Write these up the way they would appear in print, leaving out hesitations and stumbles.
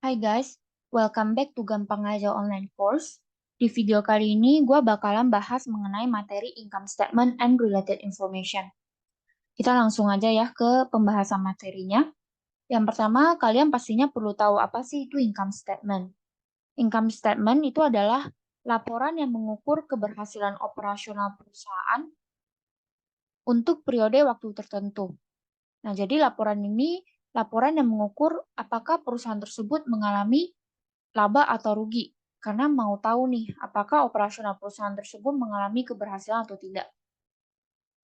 Hai guys, welcome back to Gampang Aja Online Course. Di video kali ini, gue bakalan bahas mengenai materi income statement and related information. Kita langsung aja ya ke pembahasan materinya. Yang pertama, kalian pastinya perlu tahu apa sih itu income statement. Income statement itu adalah laporan yang mengukur keberhasilan operasional perusahaan untuk periode waktu tertentu. Nah, jadi laporan ini laporan yang mengukur apakah perusahaan tersebut mengalami laba atau rugi, karena mau tahu nih apakah operasional perusahaan tersebut mengalami keberhasilan atau tidak.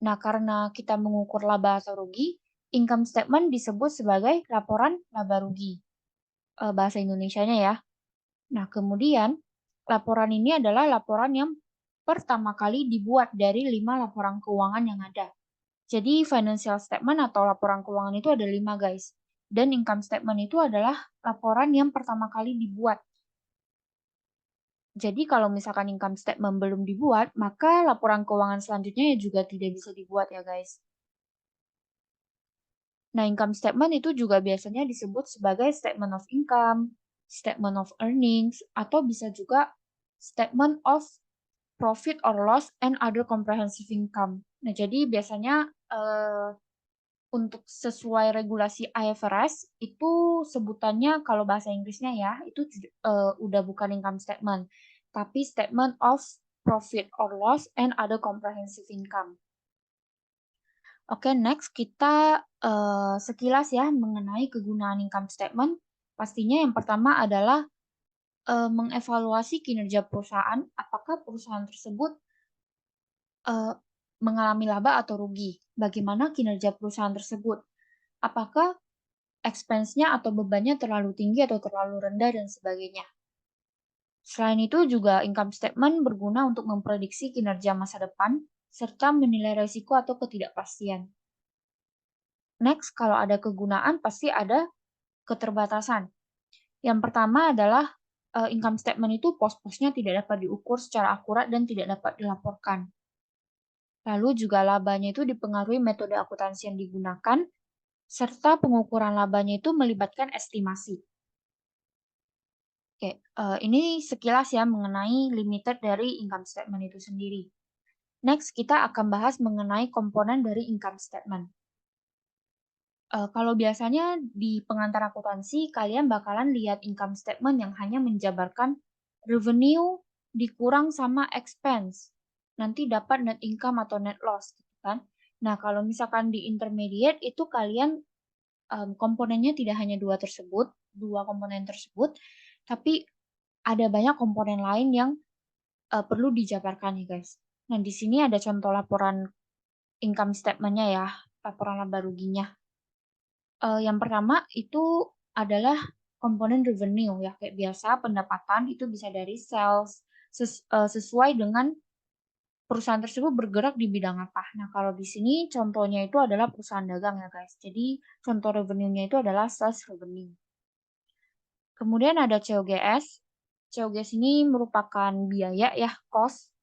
Nah, karena kita mengukur laba atau rugi, income statement disebut sebagai laporan laba rugi. Bahasa Indonesianya ya. Nah, kemudian laporan ini adalah laporan yang pertama kali dibuat dari 5 laporan keuangan yang ada. Jadi financial statement atau laporan keuangan itu ada 5 guys. Dan income statement itu adalah laporan yang pertama kali dibuat. Jadi kalau misalkan income statement belum dibuat, maka laporan keuangan selanjutnya ya juga tidak bisa dibuat ya guys. Nah, income statement itu juga biasanya disebut sebagai statement of income, statement of earnings, atau bisa juga statement of profit or loss and other comprehensive income. Nah, jadi biasanya untuk sesuai regulasi IFRS itu sebutannya kalau bahasa Inggrisnya ya, itu udah bukan income statement, tapi statement of profit or loss and other comprehensive income. Oke, next kita sekilas ya mengenai kegunaan income statement. Pastinya yang pertama adalah mengevaluasi kinerja perusahaan, apakah perusahaan tersebut eee, mengalami laba atau rugi. Bagaimana kinerja perusahaan tersebut? Apakah expense-nya atau bebannya terlalu tinggi atau terlalu rendah dan sebagainya. Selain itu juga income statement berguna untuk memprediksi kinerja masa depan serta menilai risiko atau ketidakpastian. Next, kalau ada kegunaan pasti ada keterbatasan. Yang pertama adalah income statement itu pos-posnya tidak dapat diukur secara akurat dan tidak dapat dilaporkan. Lalu juga labanya itu dipengaruhi metode akuntansi yang digunakan serta pengukuran labanya itu melibatkan estimasi. Oke, ini sekilas ya mengenai limited dari income statement itu sendiri. Next, kita akan bahas mengenai komponen dari income statement. Kalau biasanya di pengantar akuntansi, kalian bakalan lihat income statement yang hanya menjabarkan revenue dikurang sama expense. Nanti dapat net income atau net loss, gitu kan. Nah, kalau misalkan di intermediate itu kalian komponennya tidak hanya dua komponen tersebut, tapi ada banyak komponen lain yang perlu dijabarkan ya, guys. Nah, di sini ada contoh laporan income statement-nya ya, laporan laba ruginya. Yang pertama itu adalah komponen revenue ya, kayak biasa pendapatan itu bisa dari sales, sesuai dengan perusahaan tersebut bergerak di bidang apa. Nah, kalau di sini contohnya itu adalah perusahaan dagang ya, guys. Jadi, contoh revenue-nya itu adalah sales revenue. Kemudian ada COGS. COGS ini merupakan biaya ya, cost.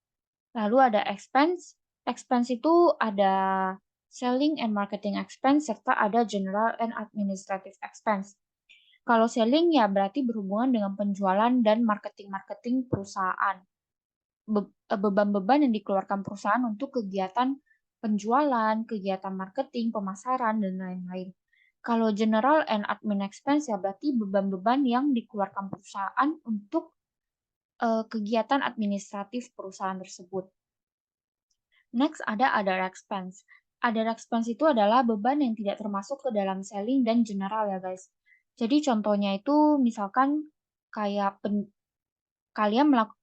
Lalu ada expense. Expense itu ada selling and marketing expense serta ada general and administrative expense. Kalau selling ya berarti berhubungan dengan penjualan dan marketing-marketing perusahaan. Beban-beban yang dikeluarkan perusahaan untuk kegiatan penjualan, kegiatan marketing, pemasaran, dan lain-lain. Kalau general and admin expense ya berarti beban-beban yang dikeluarkan perusahaan untuk kegiatan administratif perusahaan tersebut. Next ada other expense. Other expense itu adalah beban yang tidak termasuk ke dalam selling dan general ya guys. Jadi contohnya itu misalkan kayak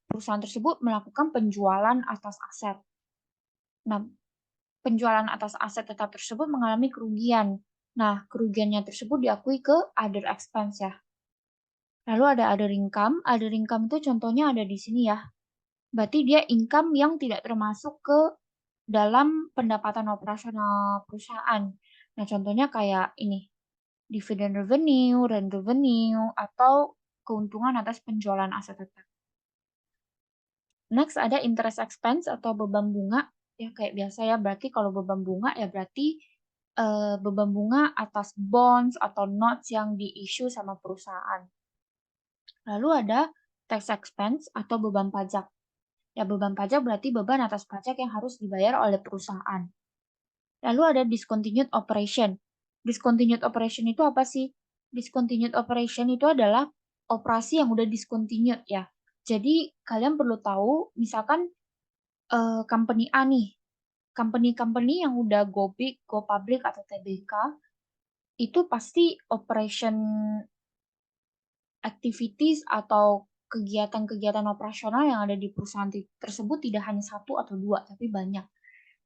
perusahaan tersebut melakukan penjualan atas aset. Nah, penjualan atas aset tetap tersebut mengalami kerugian. Nah, kerugiannya tersebut diakui ke other expense ya. Lalu ada other income. Other income itu contohnya ada di sini ya. Berarti dia income yang tidak termasuk ke dalam pendapatan operasional perusahaan. Nah, contohnya kayak ini, dividend revenue, rent revenue, atau keuntungan atas penjualan aset tetap. Next ada interest expense atau beban bunga, ya kayak biasa ya, berarti kalau beban bunga ya berarti beban bunga atas bonds atau notes yang di-issue sama perusahaan. Lalu ada tax expense atau beban pajak. Ya, beban pajak berarti beban atas pajak yang harus dibayar oleh perusahaan. Lalu ada discontinued operation. Discontinued operation itu apa sih? Discontinued operation itu adalah operasi yang udah discontinued ya. Jadi kalian perlu tahu, misalkan company A nih, company-company yang udah go big, go public atau TBK, itu pasti operation activities atau kegiatan-kegiatan operasional yang ada di perusahaan tersebut tidak hanya satu atau dua, tapi banyak.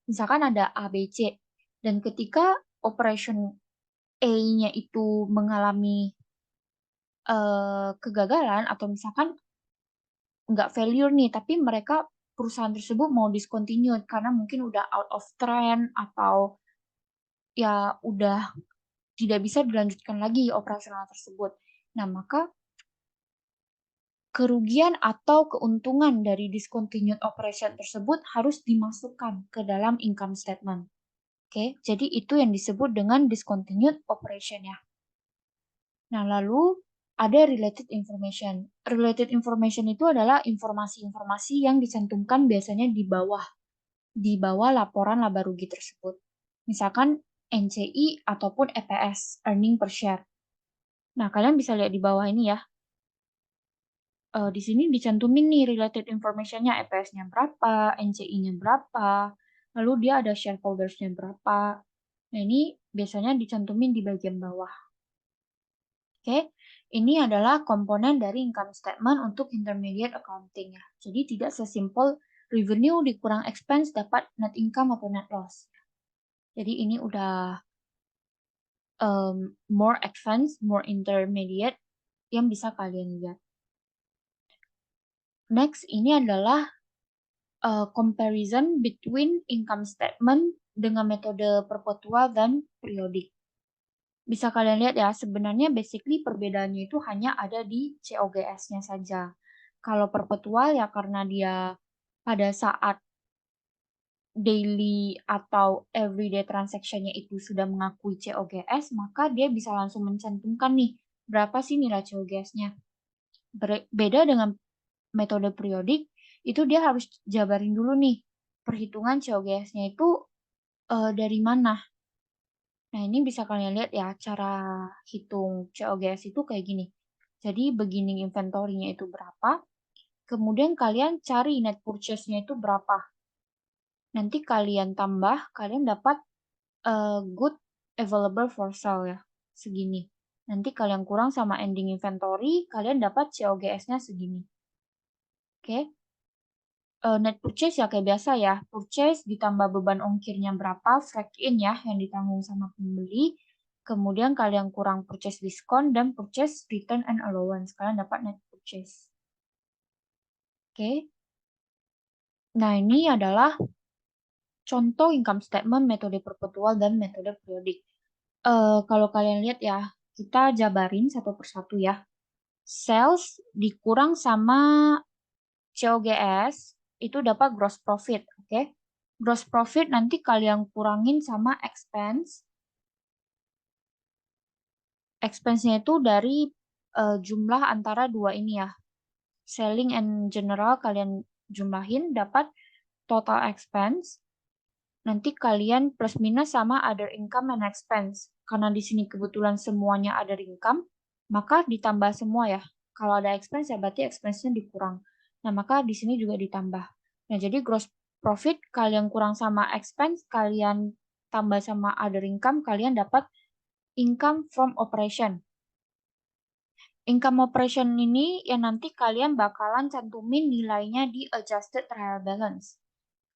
Misalkan ada A, B, C, dan ketika operation A-nya itu mengalami kegagalan atau misalkan nggak failure nih, tapi mereka perusahaan tersebut mau discontinued karena mungkin udah out of trend atau ya udah tidak bisa dilanjutkan lagi operasional tersebut. Nah, maka kerugian atau keuntungan dari discontinued operation tersebut harus dimasukkan ke dalam income statement. Oke, jadi itu yang disebut dengan discontinued operation ya. Nah, lalu ada related information. Related information itu adalah informasi-informasi yang dicantumkan biasanya di bawah laporan laba rugi tersebut. Misalkan NCI ataupun EPS, earning per share. Nah, kalian bisa lihat di bawah ini ya. Di sini dicantumin nih related information-nya, EPS-nya berapa, NCI-nya berapa, lalu dia ada shareholders-nya berapa. Nah, ini biasanya dicantumin di bagian bawah. Oke, ini adalah komponen dari income statement untuk intermediate accounting ya. Jadi tidak sesimpel revenue dikurang expense dapat net income atau net loss. Jadi ini udah more advanced, more intermediate yang bisa kalian lihat. Next, ini adalah comparison between income statement dengan metode perpetual dan periodik. Bisa kalian lihat ya, sebenarnya basically perbedaannya itu hanya ada di COGS-nya saja. Kalau perpetual ya karena dia pada saat daily atau everyday transaction-nya itu sudah mengakui COGS, maka dia bisa langsung mencantumkan nih, berapa sih nilai COGS-nya. Beda dengan metode periodik, itu dia harus jabarin dulu nih, perhitungan COGS-nya itu dari mana. Nah, ini bisa kalian lihat ya, cara hitung COGS itu kayak gini. Jadi, beginning inventory-nya itu berapa, kemudian kalian cari net purchase-nya itu berapa. Nanti kalian tambah, kalian dapat good available for sale ya, segini. Nanti kalian kurang sama ending inventory, kalian dapat COGS-nya segini. Oke. Net purchase ya kayak biasa ya, purchase ditambah beban ongkirnya berapa, freight in ya, yang ditanggung sama pembeli, kemudian kalian kurang purchase discount dan purchase return and allowance, kalian dapat net purchase. Oke. Nah, ini adalah contoh income statement metode perpetual dan metode periodik. Kalau kalian lihat ya, kita jabarin satu persatu ya. Sales dikurang sama COGS itu dapat gross profit, oke? Gross profit nanti kalian kurangin sama expense. Expense-nya itu dari jumlah antara dua ini ya. Selling and general kalian jumlahin dapat total expense. Nanti kalian plus minus sama other income and expense. Karena di sini kebetulan semuanya other income, maka ditambah semua ya. Kalau ada expense ya berarti expense-nya dikurang. Nah, maka di sini juga ditambah. Nah, jadi gross profit kalian kurang sama expense, kalian tambah sama other income, kalian dapat income from operation. Income operation ini yang nanti kalian bakalan cantumin nilainya di adjusted trial balance.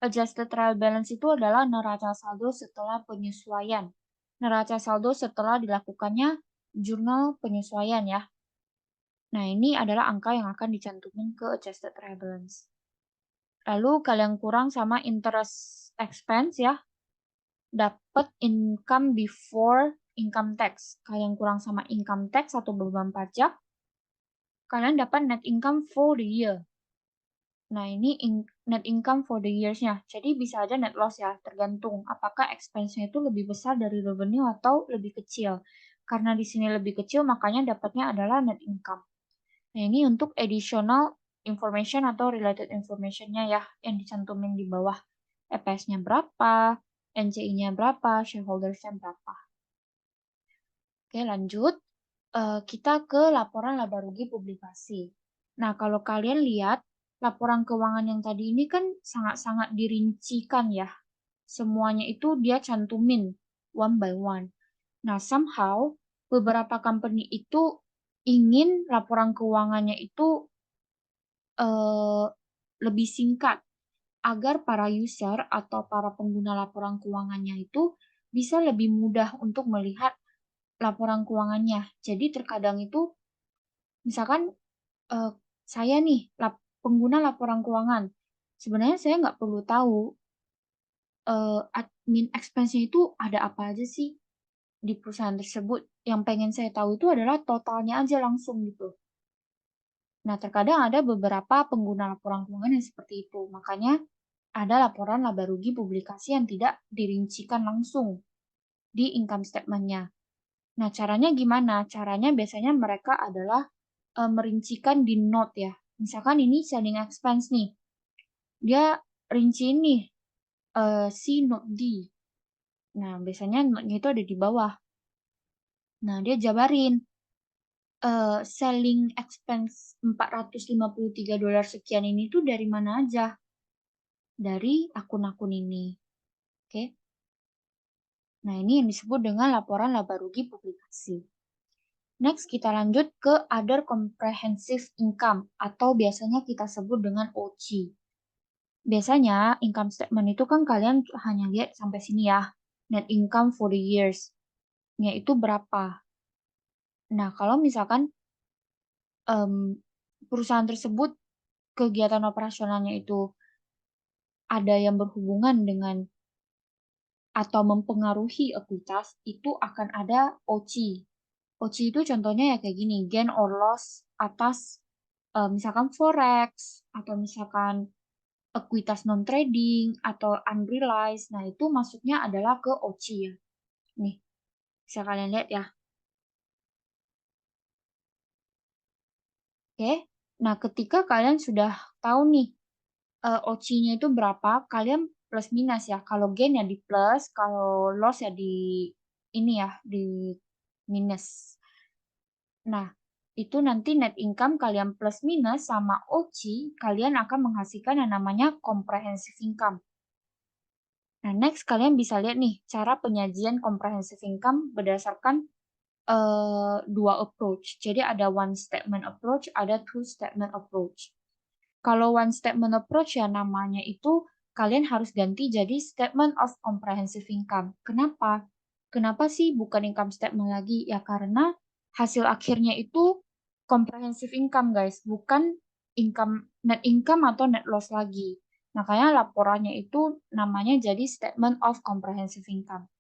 Adjusted trial balance itu adalah neraca saldo setelah penyesuaian. Neraca saldo setelah dilakukannya jurnal penyesuaian ya. Nah, ini adalah angka yang akan dicantumin ke adjusted trial balance. Lalu kalian kurang sama interest expense ya. Dapat income before income tax. Kalian kurang sama income tax atau beban pajak. Kalian dapat net income for the year. Nah, ini net income for the years-nya. Jadi bisa aja net loss ya, tergantung apakah expense-nya itu lebih besar dari revenue atau lebih kecil. Karena di sini lebih kecil, makanya dapatnya adalah net income. Nah, ini untuk additional information atau related information-nya ya, yang dicantumin di bawah. EPS-nya berapa, NCI-nya berapa, shareholders-nya berapa. Oke, lanjut. Kita ke laporan laba rugi publikasi. Nah, kalau kalian lihat, laporan keuangan yang tadi ini kan sangat-sangat dirincikan ya. Semuanya itu dia cantumin one by one. Nah, somehow beberapa company itu ingin laporan keuangannya itu lebih singkat agar para user atau para pengguna laporan keuangannya itu bisa lebih mudah untuk melihat laporan keuangannya. Jadi terkadang itu misalkan saya nih pengguna laporan keuangan, sebenarnya saya nggak perlu tahu admin expense-nya itu ada apa aja sih di perusahaan tersebut. Yang pengen saya tahu itu adalah totalnya aja langsung gitu. Nah, terkadang ada beberapa pengguna laporan keuangan yang seperti itu. Makanya ada laporan laba rugi publikasi yang tidak dirincikan langsung di income statement-nya. Nah, caranya gimana? Caranya biasanya mereka adalah merincikan di note ya. Misalkan ini selling expense nih. Dia rinciin nih si note D. Nah, biasanya note-nya itu ada di bawah. Nah, dia jabarin selling expense $453 sekian ini tuh dari mana aja? Dari akun-akun ini. Oke. Nah, ini yang disebut dengan laporan laba rugi publikasi. Next, kita lanjut ke other comprehensive income atau biasanya kita sebut dengan OC. Biasanya income statement itu kan kalian hanya lihat sampai sini ya. Net income for the years. Nya itu berapa? Nah, kalau misalkan perusahaan tersebut kegiatan operasionalnya itu ada yang berhubungan dengan atau mempengaruhi ekuitas, itu akan ada OC. OC itu contohnya ya kayak gini, gain or loss atas misalkan forex, atau misalkan ekuitas non-trading, atau unrealized. Nah, itu masuknya adalah ke OC ya. Nih, bisa kalian lihat ya. Oke, nah ketika kalian sudah tahu nih OC-nya itu berapa, kalian plus minus ya. Kalau gain ya di plus, kalau loss ya di ini ya, di minus. Nah, itu nanti net income kalian plus minus sama OC, kalian akan menghasilkan yang namanya comprehensive income. Nah, next kalian bisa lihat nih cara penyajian comprehensive income berdasarkan dua approach. Jadi ada one statement approach, ada two statement approach. Kalau one statement approach ya namanya itu kalian harus ganti jadi statement of comprehensive income. Kenapa? Kenapa sih bukan income statement lagi? Ya karena hasil akhirnya itu comprehensive income guys, bukan net income atau net loss lagi. Makanya laporannya itu namanya jadi statement of comprehensive income.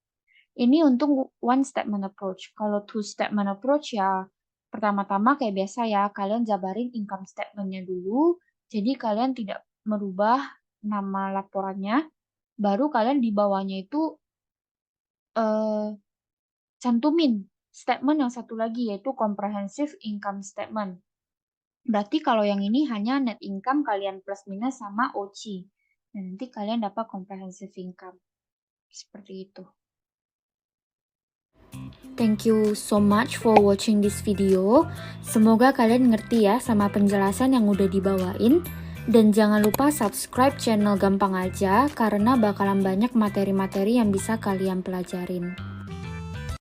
Ini untuk one statement approach. Kalau two statement approach ya pertama-tama kayak biasa ya, kalian jabarin income statement-nya dulu. Jadi kalian tidak merubah nama laporannya, baru kalian di bawahnya itu cantumin statement yang satu lagi yaitu comprehensive income statement. Berarti kalau yang ini hanya net income kalian plus minus sama OC. Dan nanti kalian dapat comprehensive income. Seperti itu. Thank you so much for watching this video. Semoga kalian ngerti ya sama penjelasan yang udah dibawain. Dan jangan lupa subscribe channel Gampang Aja karena bakalan banyak materi-materi yang bisa kalian pelajarin.